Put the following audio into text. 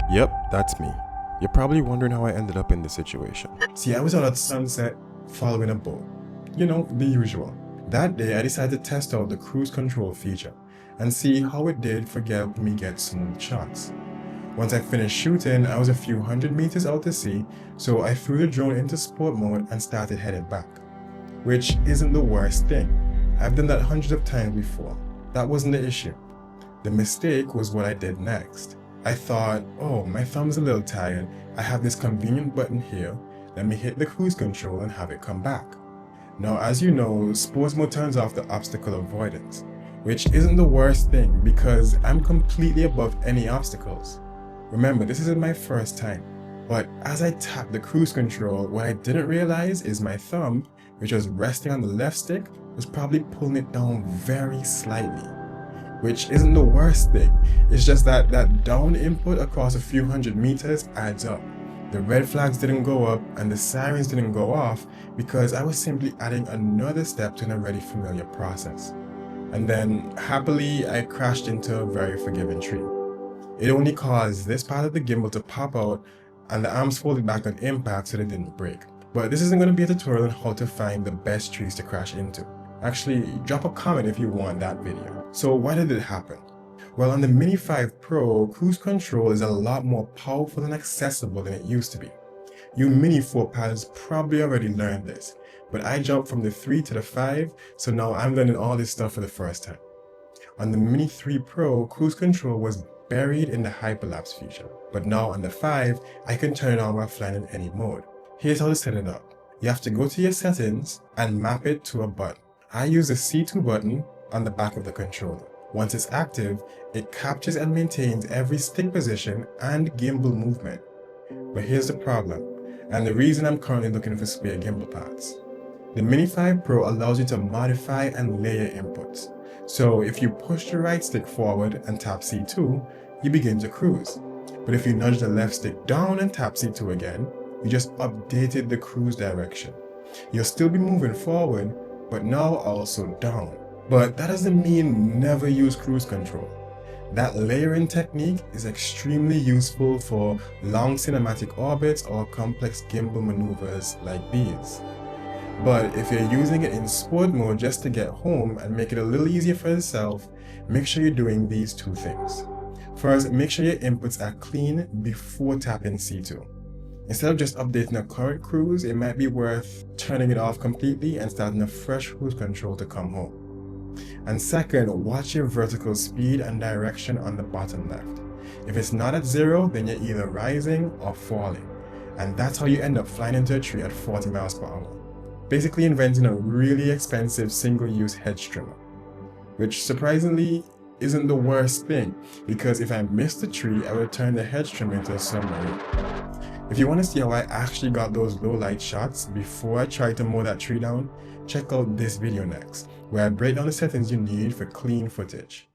Yep, that's me. You're probably wondering how I ended up in this situation. See, I was out at sunset following a boat. You know, the usual. That day, I decided to test out the cruise control feature and see how it did for me get smooth shots. Once I finished shooting, I was a few hundred meters out to sea, so I threw the drone into sport mode and started heading back. Which isn't the worst thing. I've done that hundreds of times before. That wasn't the issue. The mistake was what I did next. I thought, oh, my thumb's a little tired. I have this convenient button here. Let me hit the cruise control and have it come back. Now, as you know, sports mode turns off the obstacle avoidance, which isn't the worst thing because I'm completely above any obstacles. Remember, this isn't my first time, but as I tapped the cruise control, what I didn't realize is my thumb, which was resting on the left stick, was probably pulling it down very slightly. Which isn't the worst thing, it's just that down input across a few hundred meters adds up. The red flags didn't go up and the sirens didn't go off because I was simply adding another step to an already familiar process. And then, happily, I crashed into a very forgiving tree. It only caused this part of the gimbal to pop out and the arms folded back on impact so they didn't break. But this isn't going to be a tutorial on how to find the best trees to crash into. Actually, drop a comment if you want that video. So why did it happen? Well, on the Mini 5 Pro, cruise control is a lot more powerful and accessible than it used to be. You Mini 4 pads probably already learned this, but I jumped from the 3 to the 5, so now I'm learning all this stuff for the first time. On the Mini 3 Pro, cruise control was buried in the hyperlapse feature, but now on the 5, I can turn it on while flying in any mode. Here's how to set it up. You have to go to your settings and map it to a button. I use the C2 button on the back of the controller. Once it's active, it captures and maintains every stick position and gimbal movement. But here's the problem, and the reason I'm currently looking for spare gimbal pads. The Mini 5 Pro allows you to modify and layer inputs. So if you push the right stick forward and tap C2, you begin to cruise. But if you nudge the left stick down and tap C2 again, you just updated the cruise direction. You'll still be moving forward, but now also down. But that doesn't mean never use cruise control. That layering technique is extremely useful for long cinematic orbits or complex gimbal maneuvers like these. But if you're using it in sport mode just to get home and make it a little easier for yourself, make sure you're doing these two things. First, make sure your inputs are clean before tapping C2. Instead of just updating a current cruise, it might be worth turning it off completely and starting a fresh cruise control to come home. And second, watch your vertical speed and direction on the bottom left. If it's not at 0, then you're either rising or falling. And that's how you end up flying into a tree at 40 miles per hour. Basically inventing a really expensive single-use hedge trimmer. Which surprisingly isn't the worst thing, because if I missed the tree, I would turn the hedge trimmer into a submarine. If you want to see how I actually got those low light shots before I tried to mow that tree down, check out this video next, where I break down the settings you need for clean footage.